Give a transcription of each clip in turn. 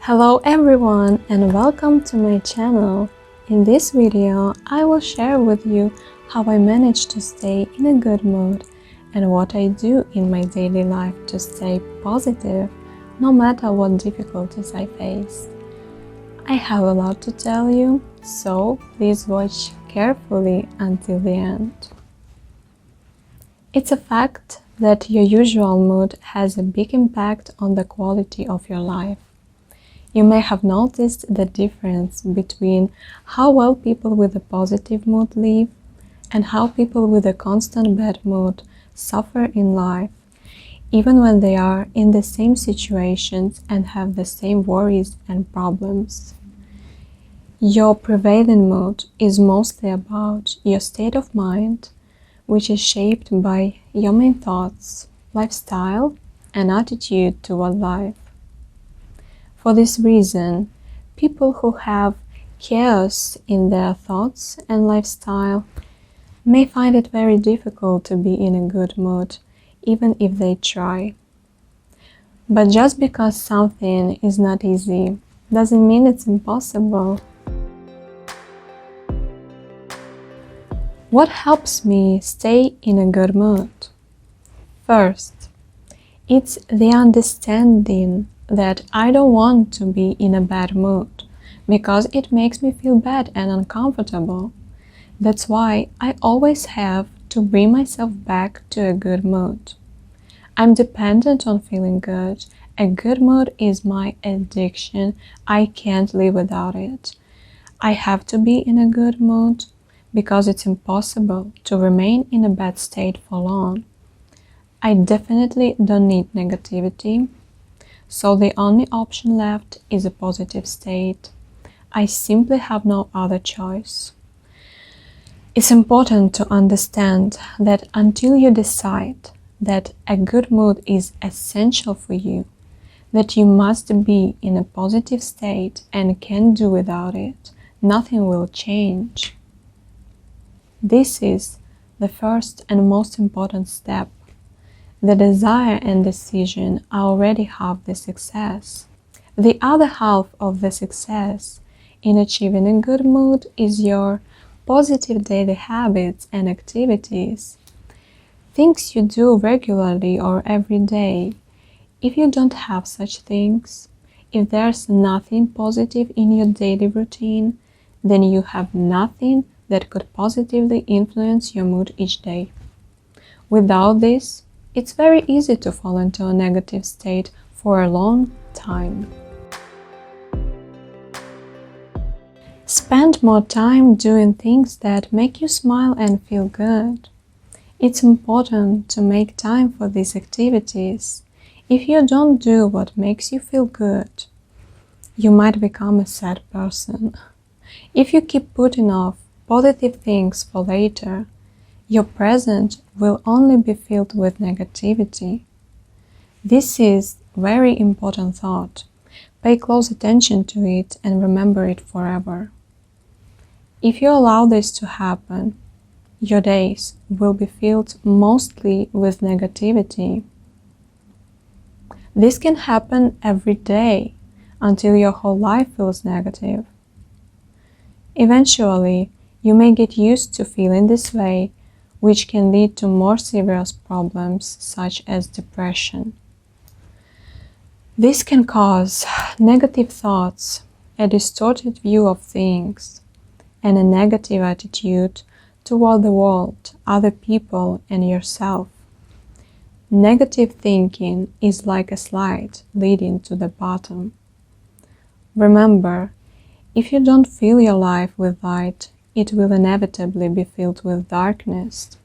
Hello everyone and welcome to my channel. In this video, I will share with you how I manage to stay in a good mood and what I do in my daily life to stay positive no matter what difficulties I face. I have a lot to tell you, so please watch carefully until the end. It's a fact that your usual mood has a big impact on the quality of your life. You may have noticed the difference between how well people with a positive mood live and how people with a constant bad mood suffer in life, even when they are in the same situations and have the same worries and problems. Your prevailing mood is mostly about your state of mind, which is shaped by your main thoughts, lifestyle, and attitude toward life. For this reason, people who have chaos in their thoughts and lifestyle may find it very difficult to be in a good mood, even if they try. But just because something is not easy doesn't mean it's impossible. What helps me stay in a good mood? First, it's the understanding that I don't want to be in a bad mood because it makes me feel bad and uncomfortable. That's why I always have to bring myself back to a good mood. I'm dependent on feeling good. A good mood is my addiction. I can't live without it. I have to be in a good mood because it's impossible to remain in a bad state for long. I definitely don't need negativity. So the only option left is a positive state. I simply have no other choice. It's important to understand that until you decide that a good mood is essential for you, that you must be in a positive state and can't do without it, nothing will change. This is the first and most important step. The desire and decision are already half the success. The other half of the success in achieving a good mood is your positive daily habits and activities. Things you do regularly or every day. If you don't have such things, if there's nothing positive in your daily routine, then you have nothing that could positively influence your mood each day. Without this, it's very easy to fall into a negative state for a long time. Spend more time doing things that make you smile and feel good. It's important to make time for these activities. If you don't do what makes you feel good, you might become a sad person. If you keep putting off positive things for later, your present will only be filled with negativity. This is a very important thought. Pay close attention to it and remember it forever. If you allow this to happen, your days will be filled mostly with negativity. This can happen every day until your whole life feels negative. Eventually, you may get used to feeling this way, which can lead to more serious problems such as depression. This can cause negative thoughts, a distorted view of things, and a negative attitude toward the world, other people, and yourself. Negative thinking is like a slide leading to the bottom. Remember, if you don't fill your life with light, it will inevitably be filled with darkness.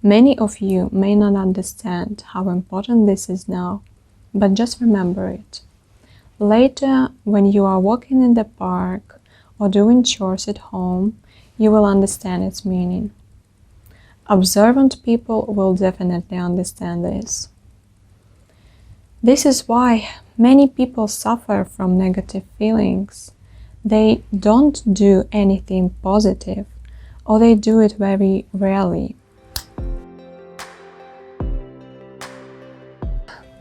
Many of you may not understand how important this is now, but just remember it. Later, when you are walking in the park or doing chores at home, you will understand its meaning. Observant people will definitely understand this. This is why many people suffer from negative feelings. They don't do anything positive, or they do it very rarely.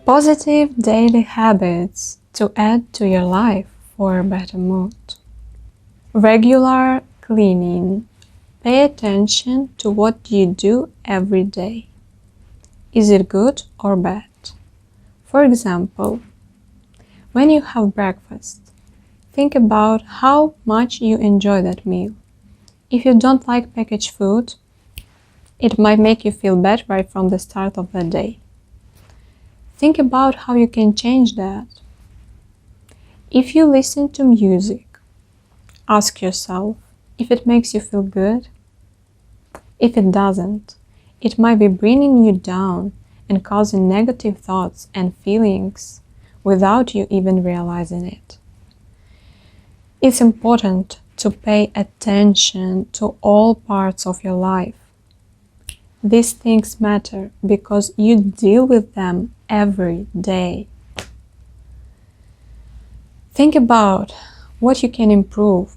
Positive daily habits to add to your life for a better mood. Regular cleaning. Pay attention to what you do every day. Is it good or bad? For example, when you have breakfast, think about how much you enjoy that meal. If you don't like packaged food, it might make you feel bad right from the start of the day. Think about how you can change that. If you listen to music, ask yourself if it makes you feel good. If it doesn't, it might be bringing you down and causing negative thoughts and feelings without you even realizing it. It's important to pay attention to all parts of your life. These things matter because you deal with them every day. Think about what you can improve.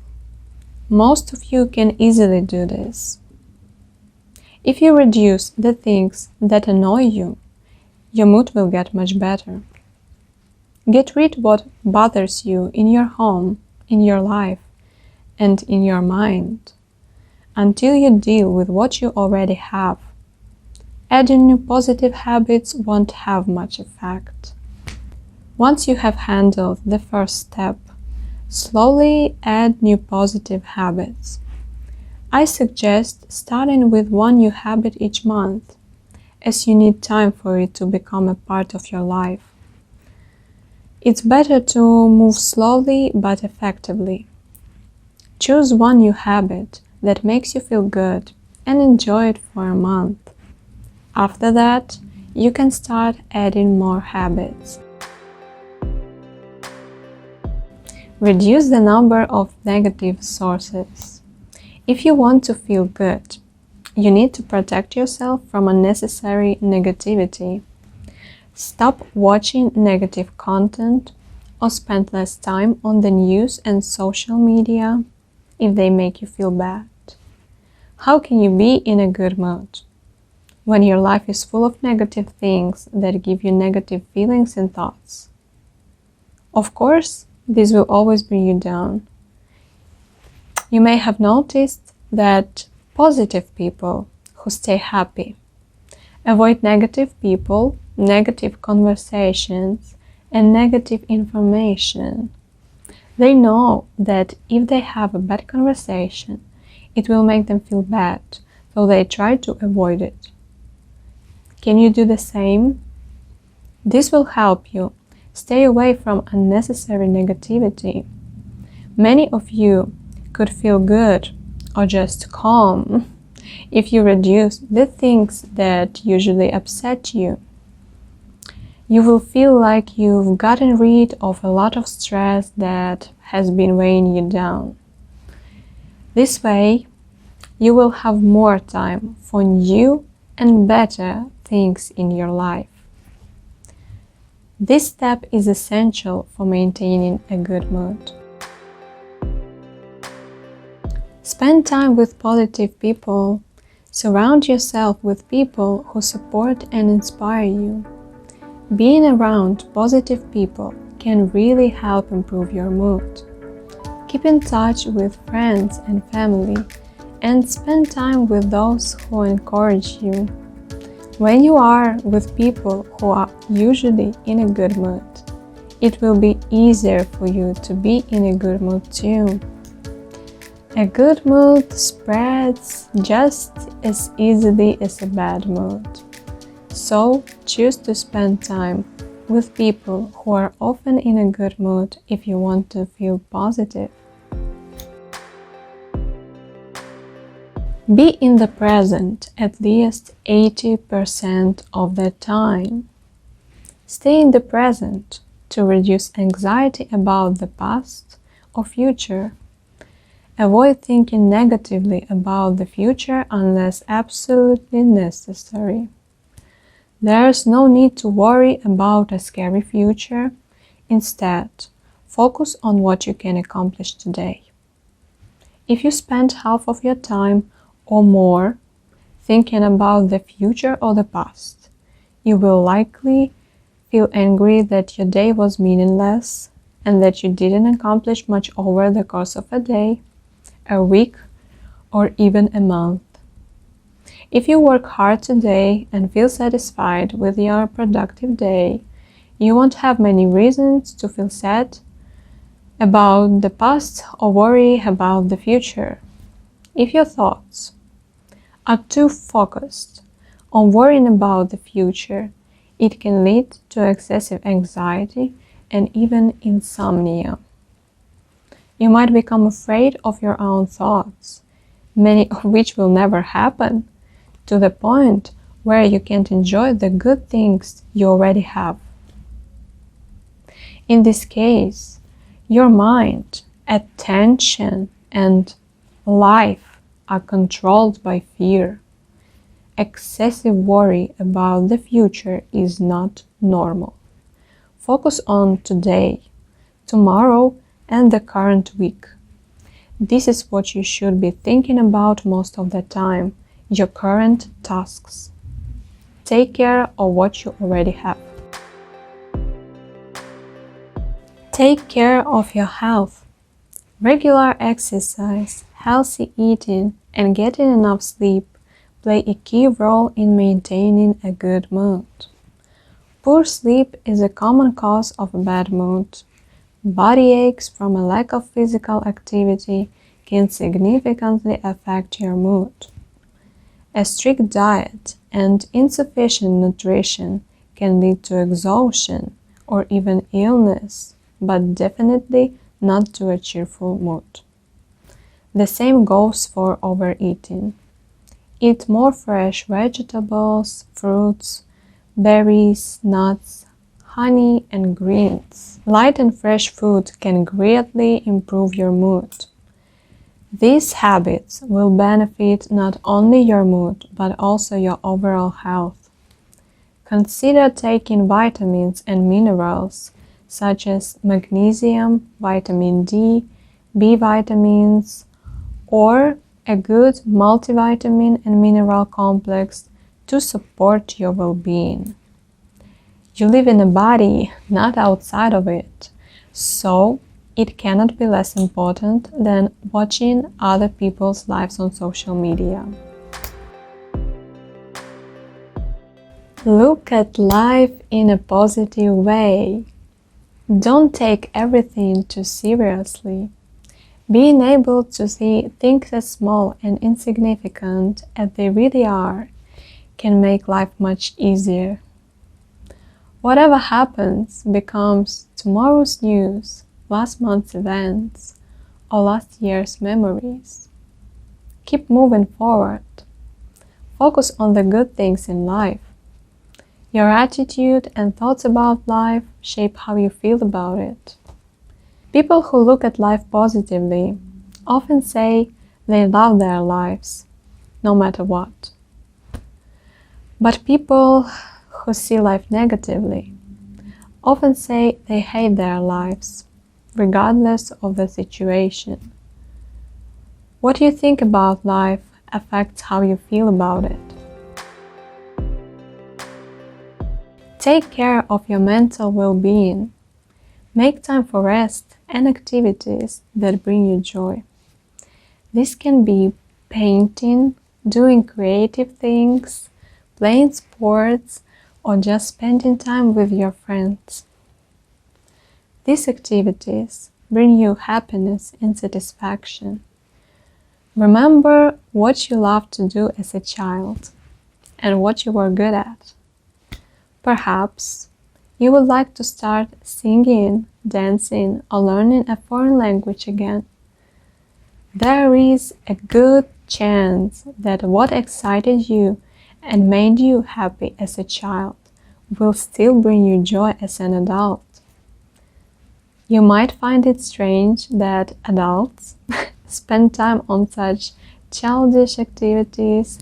Most of you can easily do this. If you reduce the things that annoy you, your mood will get much better. Get rid of what bothers you in your home, in your life, and in your mind, until you deal with what you already have. Adding new positive habits won't have much effect. Once you have handled the first step, slowly add new positive habits. I suggest starting with one new habit each month, as you need time for it to become a part of your life. It's better to move slowly but effectively. Choose one new habit that makes you feel good and enjoy it for a month. After that, you can start adding more habits. Reduce the number of negative sources. If you want to feel good, you need to protect yourself from unnecessary negativity. Stop watching negative content or spend less time on the news and social media if they make you feel bad. How can you be in a good mood when your life is full of negative things that give you negative feelings and thoughts? Of course, this will always bring you down. You may have noticed that positive people who stay happy avoid negative people, negative conversations, and negative information. They know that if they have a bad conversation, it will make them feel bad, so they try to avoid it. Can you do the same? This will help you stay away from unnecessary negativity. Many of you could feel good or just calm if you reduce the things that usually upset you. You will feel like you've gotten rid of a lot of stress that has been weighing you down. This way, you will have more time for new and better things in your life. This step is essential for maintaining a good mood. Spend time with positive people. Surround yourself with people who support and inspire you. Being around positive people can really help improve your mood. Keep in touch with friends and family and spend time with those who encourage you. When you are with people who are usually in a good mood, it will be easier for you to be in a good mood too. A good mood spreads just as easily as a bad mood. So choose to spend time with people who are often in a good mood if you want to feel positive. Be in the present at least 80% of the time. Stay in the present to reduce anxiety about the past or future. Avoid thinking negatively about the future unless absolutely necessary. There's no need to worry about a scary future. Instead, focus on what you can accomplish today. If you spend half of your time or more thinking about the future or the past, you will likely feel angry that your day was meaningless and that you didn't accomplish much over the course of a day, a week, or even a month. If you work hard today and feel satisfied with your productive day, you won't have many reasons to feel sad about the past or worry about the future. If your thoughts are too focused on worrying about the future, it can lead to excessive anxiety and even insomnia. You might become afraid of your own thoughts, many of which will never happen, to the point where you can't enjoy the good things you already have. In this case, your mind, attention, and life are controlled by fear. Excessive worry about the future is not normal. Focus on today, tomorrow, and the current week. This is what you should be thinking about most of the time, your current tasks. Take care of what you already have. Take care of your health. Regular exercise, healthy eating, and getting enough sleep play a key role in maintaining a good mood. Poor sleep is a common cause of a bad mood. Body aches from a lack of physical activity can significantly affect your mood. A strict diet and insufficient nutrition can lead to exhaustion or even illness, but definitely not to a cheerful mood. The same goes for overeating. Eat more fresh vegetables, fruits, berries, nuts, honey, and greens. Light and fresh food can greatly improve your mood. These habits will benefit not only your mood, but also your overall health. Consider taking vitamins and minerals such as magnesium, vitamin D, B vitamins, or a good multivitamin and mineral complex to support your well-being. You live in a body, not outside of it, so it cannot be less important than watching other people's lives on social media. Look at life in a positive way. Don't take everything too seriously. Being able to see things as small and insignificant as they really are can make life much easier. Whatever happens becomes tomorrow's news, last month's events, or last year's memories. Keep moving forward. Focus on the good things in life. Your attitude and thoughts about life shape how you feel about it. People who look at life positively often say they love their lives, no matter what. But people who see life negatively often say they hate their lives, regardless of the situation. What you think about life affects how you feel about it. Take care of your mental well-being. Make time for rest and activities that bring you joy. This can be painting, doing creative things, playing sports, or just spending time with your friends. These activities bring you happiness and satisfaction. Remember what you loved to do as a child and what you were good at. Perhaps you would like to start singing, dancing, or learning a foreign language again. There is a good chance that what excited you and made you happy as a child will still bring you joy as an adult. You might find it strange that adults spend time on such childish activities,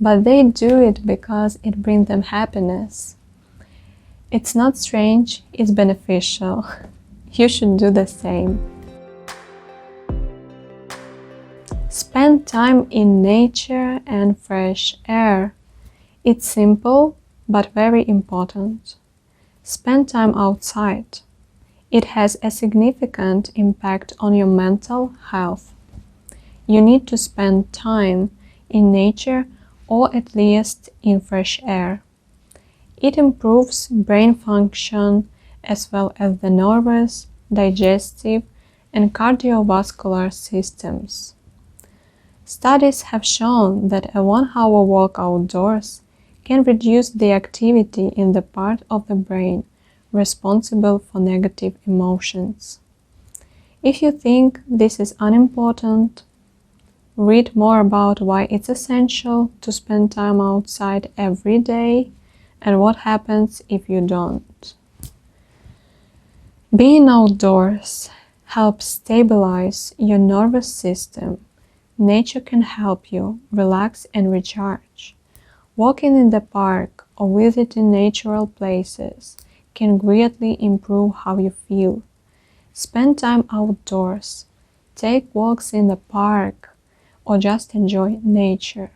but they do it because it brings them happiness. It's not strange, it's beneficial. You should do the same. Spend time in nature and fresh air. It's simple, but very important. Spend time outside. It has a significant impact on your mental health. You need to spend time in nature or at least in fresh air. It improves brain function as well as the nervous, digestive, and cardiovascular systems. Studies have shown that a 1-hour walk outdoors can reduce the activity in the part of the brain responsible for negative emotions. If you think this is unimportant, read more about why it's essential to spend time outside every day and what happens if you don't. Being outdoors helps stabilize your nervous system. Nature can help you relax and recharge. Walking in the park or visiting natural places can greatly improve how you feel. Spend time outdoors, take walks in the park, or just enjoy nature.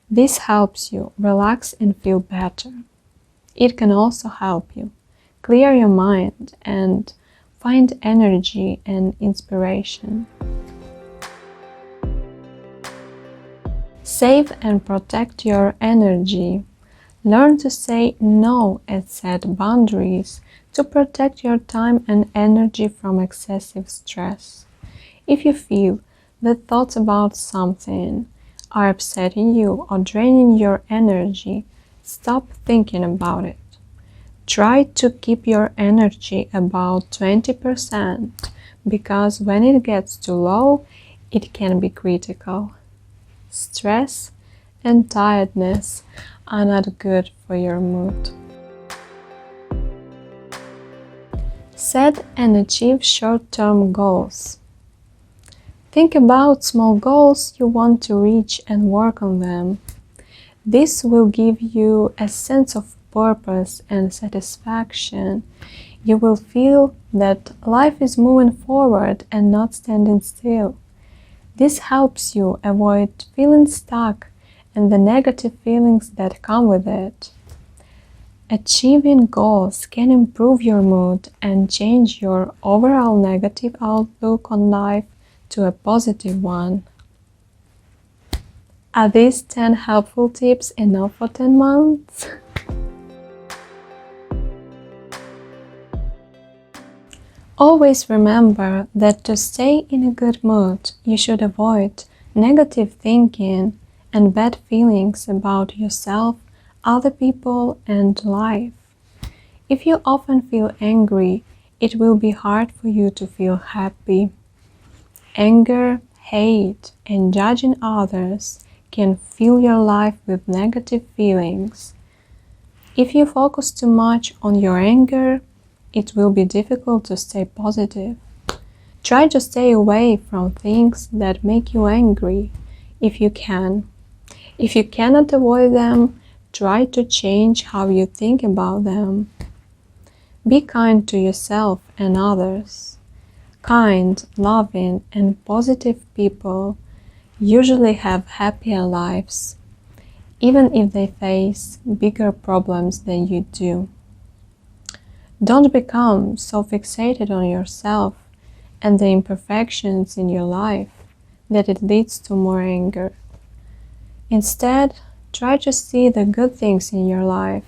This helps you relax and feel better. It can also help you clear your mind and find energy and inspiration. Save and protect your energy. Learn to say no and set boundaries to protect your time and energy from excessive stress. If you feel that thoughts about something are upsetting you or draining your energy, stop thinking about it. Try to keep your energy about 20% because when it gets too low, it can be critical. Stress and tiredness are not good for your mood. Set and achieve short-term goals. Think about small goals you want to reach and work on them. This will give you a sense of purpose and satisfaction. You will feel that life is moving forward and not standing still. This helps you avoid feeling stuck and the negative feelings that come with it. Achieving goals can improve your mood and change your overall negative outlook on life to a positive one. Are these 10 helpful tips enough for 10 months? Always remember that to stay in a good mood, you should avoid negative thinking and bad feelings about yourself, other people, and life. If you often feel angry, it will be hard for you to feel happy. Anger, hate, and judging others can fill your life with negative feelings. If you focus too much on your anger, it will be difficult to stay positive. Try to stay away from things that make you angry if you can. If you cannot avoid them, try to change how you think about them. Be kind to yourself and others. Kind, loving, and positive people usually have happier lives, even if they face bigger problems than you do. Don't become so fixated on yourself and the imperfections in your life that it leads to more anger. Instead, try to see the good things in your life.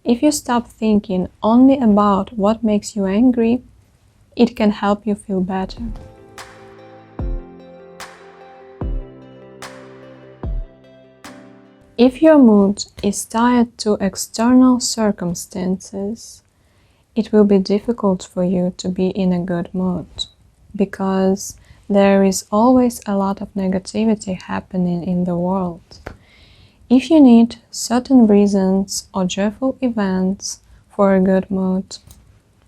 If you stop thinking only about what makes you angry, it can help you feel better. If your mood is tied to external circumstances, it will be difficult for you to be in a good mood because there is always a lot of negativity happening in the world. If you need certain reasons or joyful events for a good mood,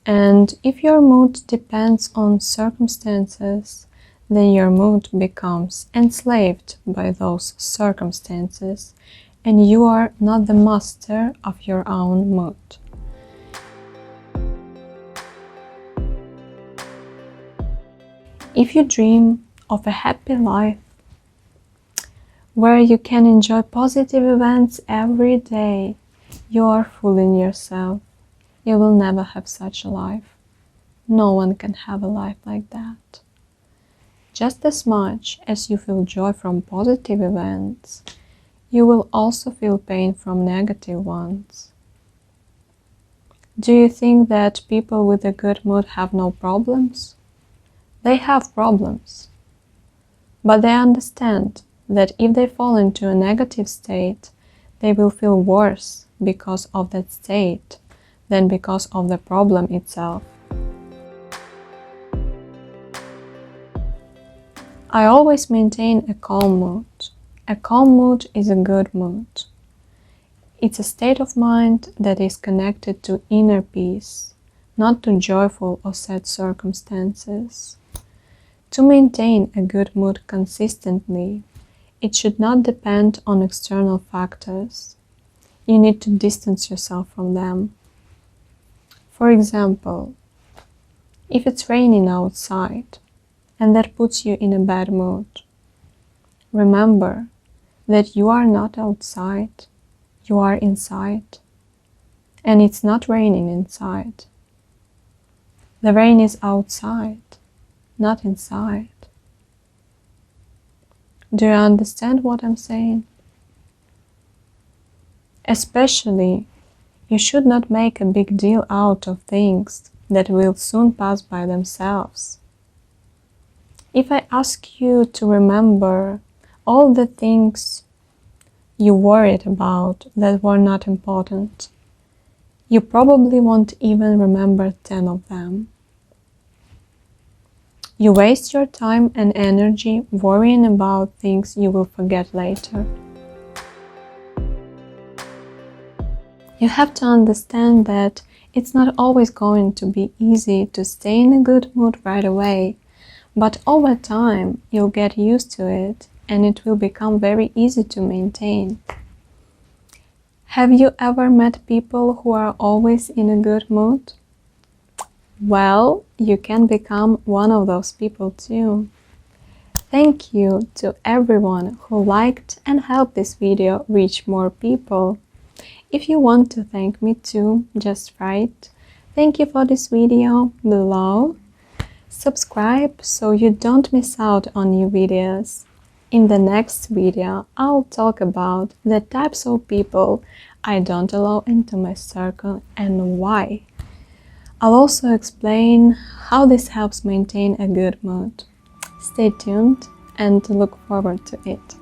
and if your mood depends on circumstances, then your mood becomes enslaved by those circumstances, and you are not the master of your own mood. If you dream of a happy life where you can enjoy positive events every day, you are fooling yourself. You will never have such a life. No one can have a life like that. Just as much as you feel joy from positive events, you will also feel pain from negative ones. Do you think that people with a good mood have no problems? They have problems. But they understand that if they fall into a negative state, they will feel worse because of that state than because of the problem itself. I always maintain a calm mood. A calm mood is a good mood. It's a state of mind that is connected to inner peace, not to joyful or sad circumstances. To maintain a good mood consistently, it should not depend on external factors. You need to distance yourself from them. For example, if it's raining outside and that puts you in a bad mood, remember that you are not outside, you are inside. And it's not raining inside. The rain is outside, not inside. Do you understand what I'm saying? Especially, you should not make a big deal out of things that will soon pass by themselves. If I ask you to remember all the things you worried about that were not important, you probably won't even remember 10 of them. You waste your time and energy worrying about things you will forget later. You have to understand that it's not always going to be easy to stay in a good mood right away, but over time you'll get used to it and it will become very easy to maintain. Have you ever met people who are always in a good mood? Well, you can become one of those people too. Thank you to everyone who liked and helped this video reach more people. If you want to thank me too, just write "Thank you for this video" below. Subscribe so you don't miss out on new videos. In the next video, I'll talk about the types of people I don't allow into my circle and why. I'll also explain how this helps maintain a good mood. Stay tuned and look forward to it.